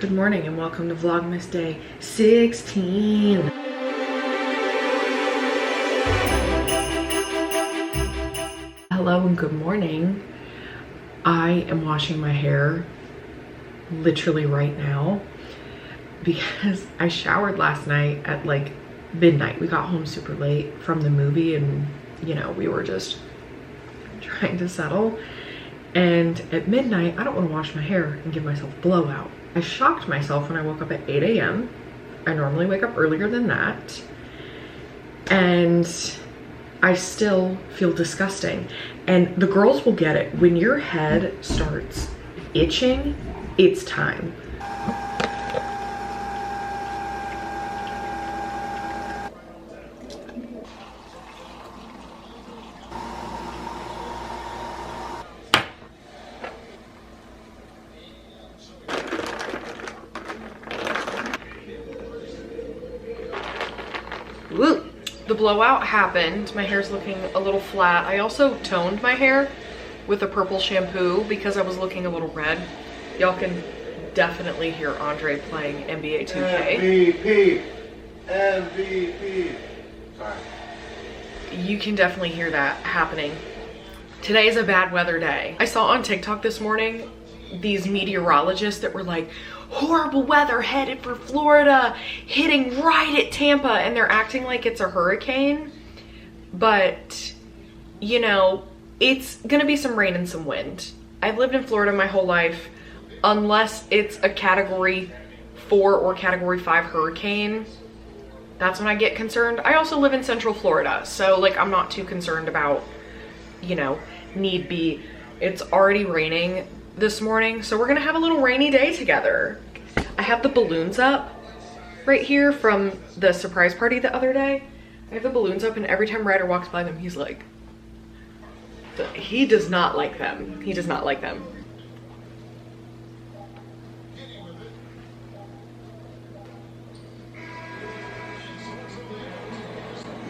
Good morning and welcome to Vlogmas Day 16. Hello and good morning. I am washing my hair literally right now because I showered last night at like midnight. We got home super late from the movie and you know, we were just trying to settle. And at midnight, I don't want to wash my hair and give myself a blowout. I shocked myself when I woke up at 8 a.m. I normally wake up earlier than that. And I still feel disgusting. And the girls will get it. When your head starts itching, it's time. Woo! The blowout happened. My hair's looking a little flat. I also toned my hair with a purple shampoo because I was looking a little red. Y'all can definitely hear Andre playing NBA 2K. MVP. Sorry. You can definitely hear that happening. Today is a bad weather day. I saw on TikTok this morning these meteorologists that were like, horrible weather headed for Florida, hitting right at Tampa, and they're acting like it's a hurricane. But, you know, it's gonna be some rain and some wind. I've lived in Florida my whole life. Unless it's a category 4 or category 5 hurricane, that's when I get concerned. I also live in Central Florida, so like I'm not too concerned about, you know, need be. It's already raining this morning, so we're gonna have a little rainy day together. I have the balloons up right here from the surprise party the other day. I have the balloons up, and every time Ryder walks by them, he's like, he does not like them. He does not like them.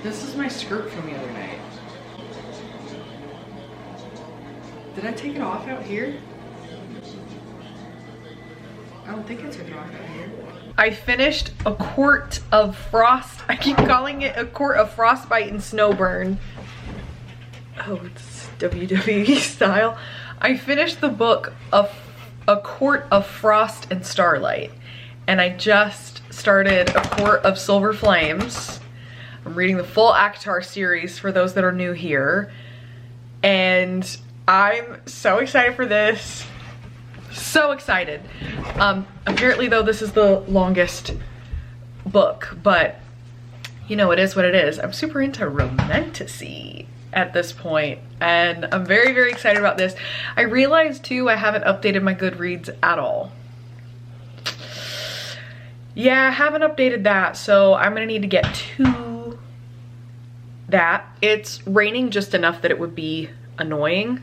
This is my skirt from the other night. Did I take it off out here? I don't think I took it off out here. I finished a quart of frost. I keep calling it a quart of frostbite and snowburn. Oh, it's WWE style. I finished the book of A Court of Frost and Starlight. And I just started A Court of Silver Flames. I'm reading the full ACOTAR series for those that are new here. And I'm so excited for this. So excited. Apparently though, this is the longest book, but you know, it is what it is. I'm super into romantasy at this point, and I'm very, very excited about this. I realized too, I haven't updated my Goodreads at all. Yeah, I haven't updated that, so I'm gonna need to get to that. It's raining just enough that it would be annoying.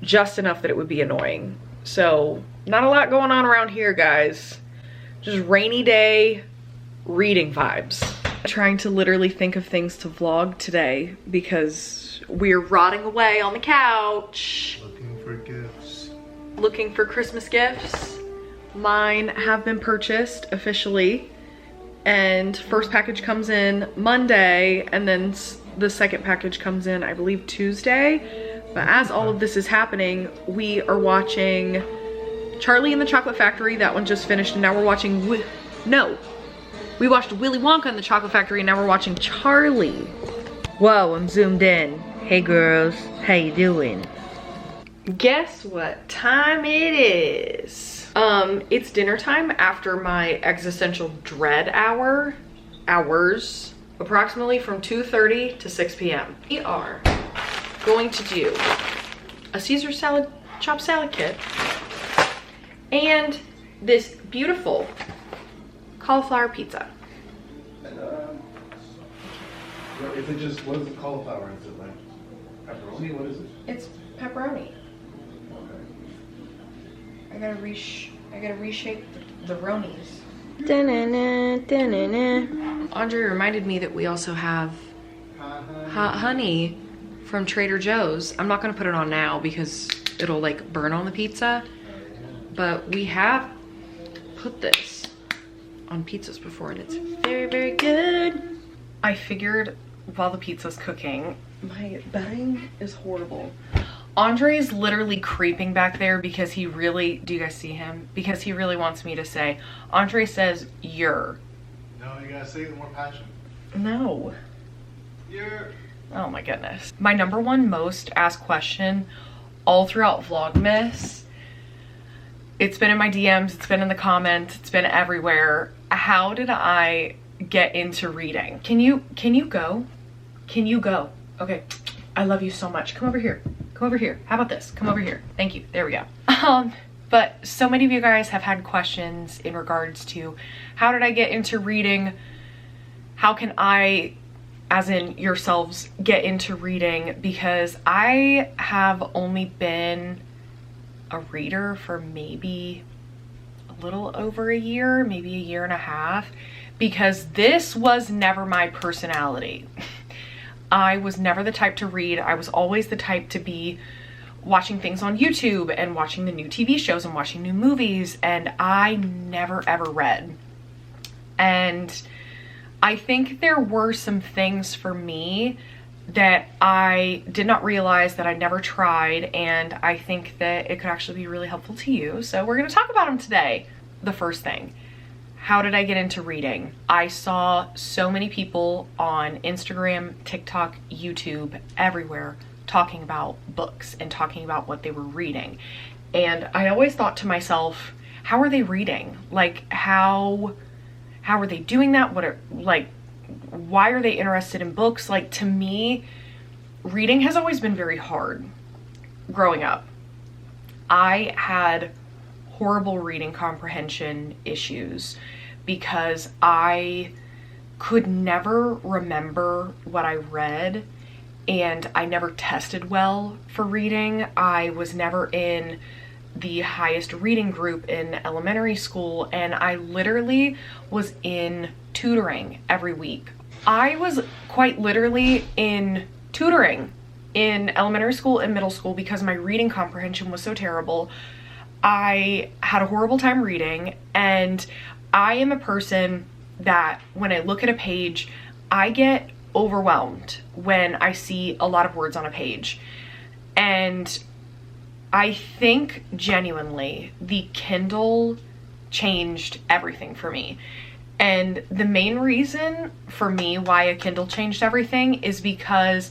Just enough that it would be annoying. So not a lot going on around here, guys. Just rainy day reading vibes. Trying to literally think of things to vlog today because we're rotting away on the couch. Looking for gifts. Looking for Christmas gifts. Mine have been purchased officially, and first package comes in Monday, and then the second package comes in, I believe, Tuesday. But as all of this is happening, we are watching Charlie and the Chocolate Factory. That one just finished, and now we're watching, we watched Willy Wonka and the Chocolate Factory, and now we're watching Charlie. Whoa, I'm zoomed in. Hey girls, how you doing? Guess what time it is? It's dinner time after my existential dread hours, approximately from 2:30 to 6 p.m. We are going to do a Caesar salad, chopped salad kit, and this beautiful cauliflower pizza. And, is it just, what is the cauliflower? Is it like pepperoni? What is it? It's pepperoni. Okay. I gotta reshape the ronies. Andre reminded me that we also have hot honey from Trader Joe's. I'm not gonna put it on now because it'll like burn on the pizza, but we have put this on pizzas before and it's very, very good. I figured while the pizza's cooking, my bedding is horrible. Andre's literally creeping back there because he really, do you guys see him? Because he really wants me to say, Andre says, you're. No, you gotta say it with more passion. No. You're. Oh my goodness. My number one most asked question all throughout Vlogmas, it's been in my DMs, it's been in the comments, it's been everywhere. How did I get into reading? Can you go? Can you go? Okay, I love you so much. Come over here. Come over here. How about this? Come over here. Thank you. There we go. But so many of you guys have had questions in regards to how did I get into reading? How can I, as in yourselves, get into reading? Because I have only been a reader for maybe a little over a year, maybe a year and a half, because this was never my personality. I was never the type to read. I was always the type to be watching things on YouTube and watching the new TV shows and watching new movies, and I never ever read. And I think there were some things for me that I did not realize, that I never tried, and I think that it could actually be really helpful to you. So we're going to talk about them today. The first thing, how did I get into reading? I saw so many people on Instagram, TikTok, YouTube, everywhere talking about books and talking about what they were reading. And I always thought to myself, how are they reading? Like, how are they doing that? Why are they interested in books? Like, to me, reading has always been very hard growing up. I had horrible reading comprehension issues because I could never remember what I read, and I never tested well for reading. I was never in the highest reading group in elementary school, and I literally was in tutoring every week. I was quite literally in tutoring in elementary school and middle school because my reading comprehension was so terrible. I had a horrible time reading, and I am a person that when I look at a page, I get overwhelmed when I see a lot of words on a page. And I think genuinely the Kindle changed everything for me. And the main reason for me why a Kindle changed everything is because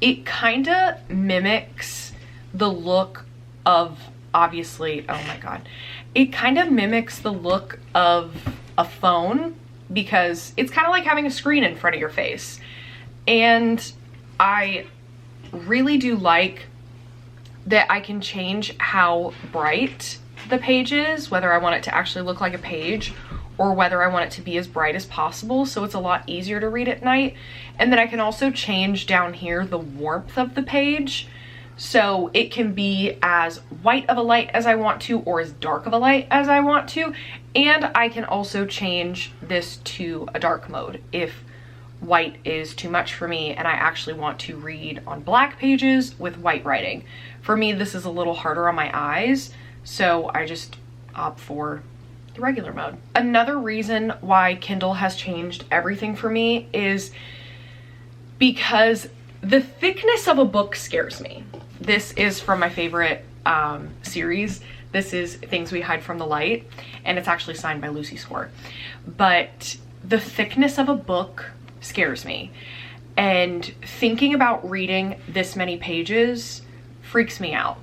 it kind of mimics the look of, obviously, oh my god, it kind of mimics the look of a phone, because it's kind of like having a screen in front of your face. And I really do like that I can change how bright the page is, whether I want it to actually look like a page or whether I want it to be as bright as possible, so it's a lot easier to read at night. And then I can also change down here the warmth of the page, so it can be as white of a light as I want to or as dark of a light as I want to. And I can also change this to a dark mode if white is too much for me and I actually want to read on black pages with white writing. For me, this is a little harder on my eyes, so I just opt for the regular mode. Another reason why Kindle has changed everything for me is because the thickness of a book scares me. This is from my favorite series. This is Things We Hide from the Light, and it's actually signed by Lucy Score. But the thickness of a book scares me, and thinking about reading this many pages freaks me out.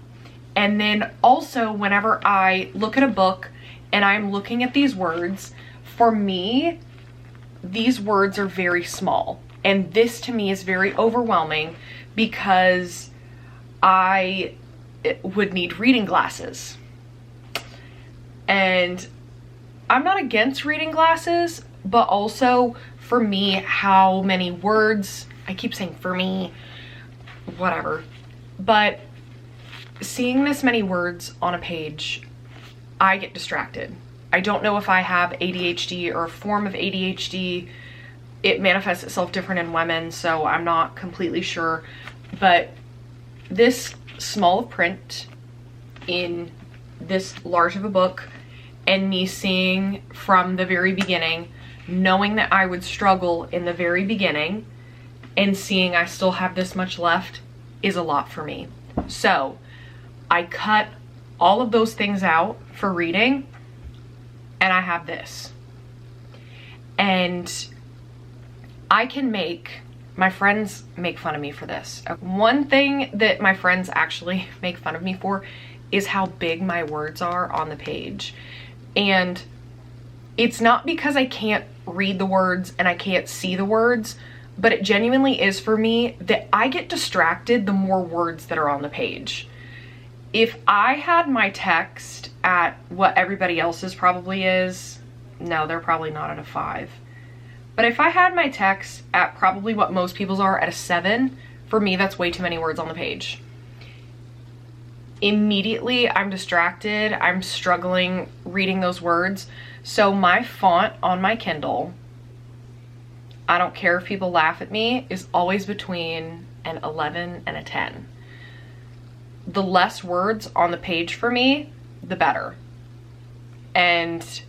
And then also, whenever I look at a book and I'm looking at these words, for me, these words are very small, and this to me is very overwhelming because I would need reading glasses. And I'm not against reading glasses, but also for me, how many words, I keep saying for me, whatever, but seeing this many words on a page, I get distracted. I don't know if I have ADHD or a form of ADHD. It manifests itself different in women, so I'm not completely sure. But this small of print in this large of a book, and me seeing from the very beginning, knowing that I would struggle in the very beginning, and seeing I still have this much left is a lot for me. So I cut all of those things out for reading, and I have this. And I can my friends make fun of me for this. One thing that my friends actually make fun of me for is how big my words are on the page. And it's not because I can't read the words and I can't see the words, but it genuinely is for me that I get distracted the more words that are on the page. If I had my text at what everybody else's probably is, no, they're probably not at a 5. But if I had my text at probably what most people's are at a 7, for me, that's way too many words on the page. Immediately, I'm distracted. I'm struggling reading those words. So my font on my Kindle, I don't care if people laugh at me, is always between an 11 and a 10. The less words on the page for me, the better. And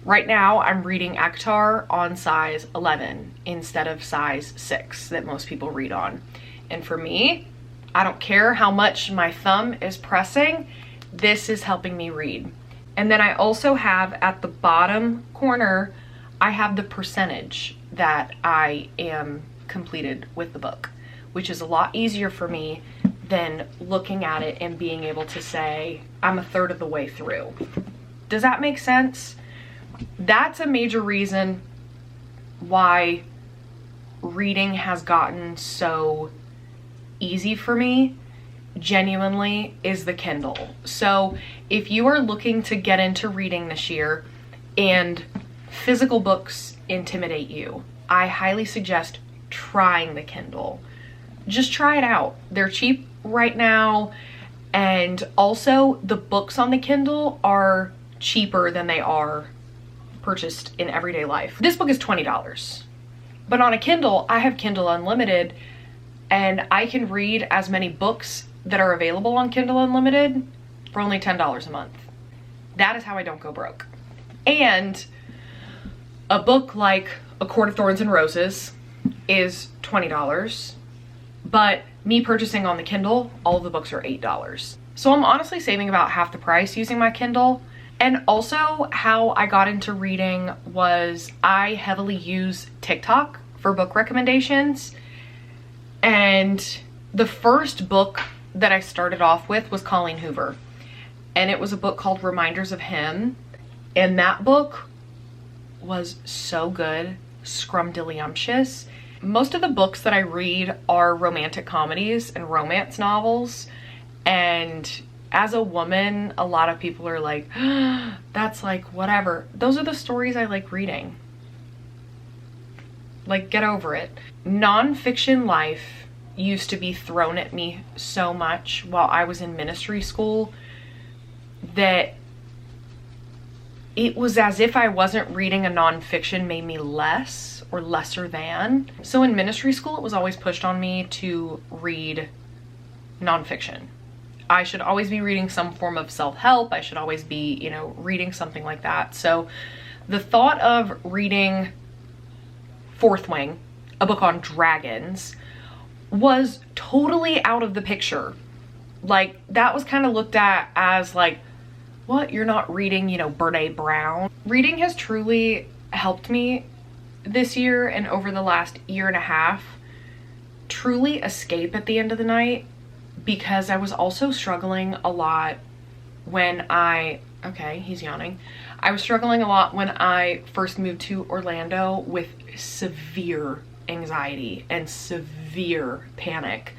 right now I'm reading Akhtar on size 11 instead of size 6 that most people read on. And for me, I don't care how much my thumb is pressing, this is helping me read. And then I also have at the bottom corner, I have the percentage that I am completed with the book, which is a lot easier for me than looking at it and being able to say, I'm a third of the way through. Does that make sense? That's a major reason why reading has gotten so easy for me, genuinely, is the Kindle. So if you are looking to get into reading this year and physical books intimidate you, I highly suggest trying the Kindle. Just try it out. They're cheap right now, and also the books on the Kindle are cheaper than they are purchased in everyday life. This book is $20, but on a Kindle, I have Kindle Unlimited, and I can read as many books that are available on Kindle Unlimited for only $10 a month. That is how I don't go broke. And a book like A Court of Thorns and Roses is $20, but me purchasing on the Kindle, all of the books are $8. So I'm honestly saving about half the price using my Kindle. And also how I got into reading was I heavily use TikTok for book recommendations. And the first book that I started off with was Colleen Hoover. And it was a book called Reminders of Him. And that book was so good, scrumdiddlyumptious. Most of the books that I read are romantic comedies and romance novels. And as a woman, a lot of people are like, that's like whatever. Those are the stories I like reading. Like, get over it. Nonfiction life used to be thrown at me so much while I was in ministry school that it was as if I wasn't reading a nonfiction made me less or lesser than. So in ministry school, it was always pushed on me to read nonfiction. I should always be reading some form of self-help. I should always be, you know, reading something like that. So the thought of reading Fourth Wing, a book on dragons, was totally out of the picture. Like, that was kind of looked at as like, what, you're not reading, you know, Brene Brown? Reading has truly helped me this year and over the last year and a half truly escape at the end of the night, because I was also struggling a lot when okay, he's yawning. I was struggling a lot when I first moved to Orlando with severe anxiety and severe panic,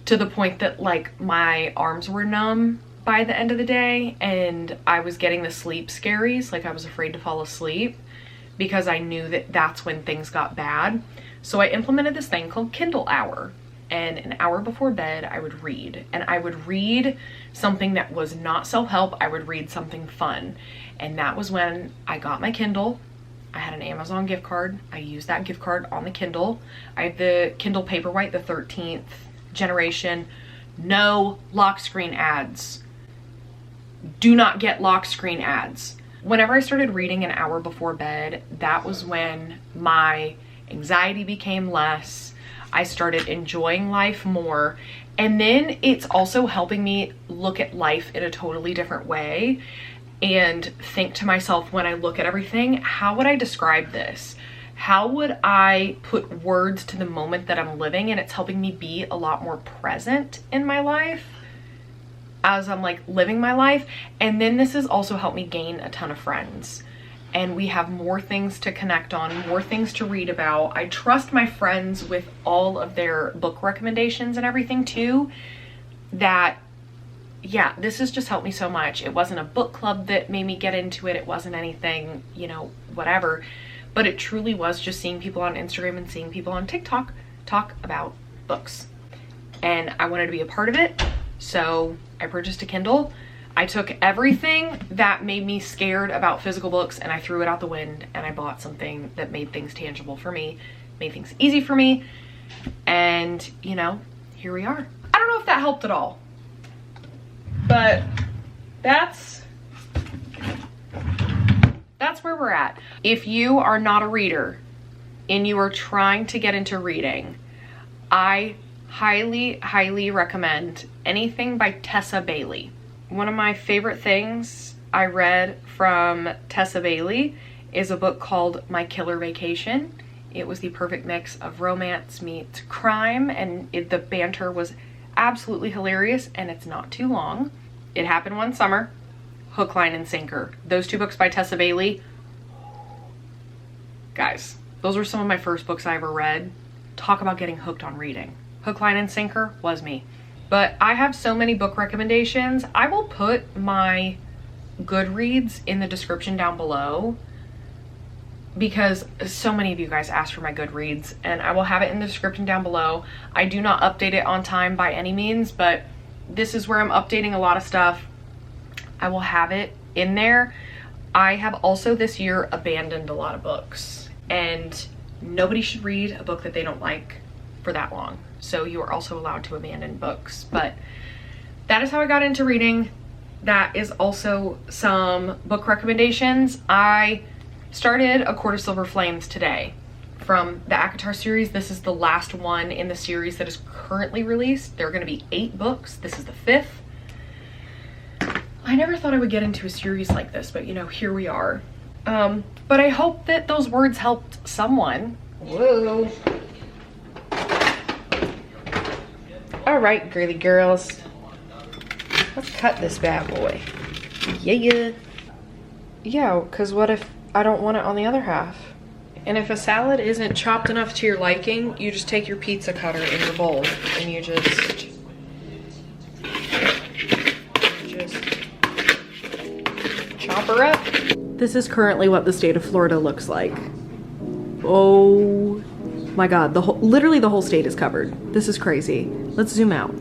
to the point that like my arms were numb by the end of the day, and I was getting the sleep scaries, like I was afraid to fall asleep because I knew that that's when things got bad. So I implemented this thing called Kindle Hour, and an hour before bed I would read, and I would read something that was not self-help. I would read something fun, and that was when I got my Kindle. I had an Amazon gift card. I used that gift card on the Kindle. I have the Kindle Paperwhite, the 13th generation, no lock screen ads. do not get lock screen ads. Whenever I started reading an hour before bed, that was when my anxiety became less. I started enjoying life more. And then it's also helping me look at life in a totally different way and think to myself when I look at everything, how would I describe this? How would I put words to the moment that I'm living? And it's helping me be a lot more present in my life as I'm like living my life. And then this has also helped me gain a ton of friends. And we have more things to connect on, more things to read about. I trust my friends with all of their book recommendations and everything too. That, yeah, this has just helped me so much. It wasn't a book club that made me get into it. It wasn't anything, you know, whatever. But it truly was just seeing people on Instagram and seeing people on TikTok talk about books. And I wanted to be a part of it. So I purchased a Kindle. I took everything that made me scared about physical books and I threw it out the wind, and I bought something that made things tangible for me, made things easy for me. And, you know, here we are. I don't know if that helped at all, but that's where we're at. If you are not a reader and you are trying to get into reading, I highly, highly recommend anything by Tessa Bailey. One of my favorite things I read from Tessa Bailey is a book called My Killer Vacation. It was the perfect mix of romance meets crime, and the banter was absolutely hilarious, and it's not too long. It happened one summer. Hook, Line, and Sinker. Those two books by Tessa Bailey. Guys, those were some of my first books I ever read. Talk about getting hooked on reading. Hook, Line, and Sinker was me. But I have so many book recommendations. I will put my Goodreads in the description down below because so many of you guys asked for my Goodreads, and I will have it in the description down below. I do not update it on time by any means, but this is where I'm updating a lot of stuff. I will have it in there. I have also this year abandoned a lot of books, and nobody should read a book that they don't like for that long. So you are also allowed to abandon books. But that is how I got into reading. That is also some book recommendations. I started A Court of Silver Flames today from the ACOTAR series. This is the last one in the series that is currently released. There are going to be 8 books. This is the 5th. I never thought I would get into a series like this, but you know, here we are. But I hope that those words helped someone. Whoa. All right, girly girls. Let's cut this bad boy. Yeah. Yeah, because what if I don't want it on the other half? And if a salad isn't chopped enough to your liking, you just take your pizza cutter in your bowl and you just chop her up. This is currently what the state of Florida looks like. Oh my God, literally the whole state is covered. This is crazy. Let's zoom out.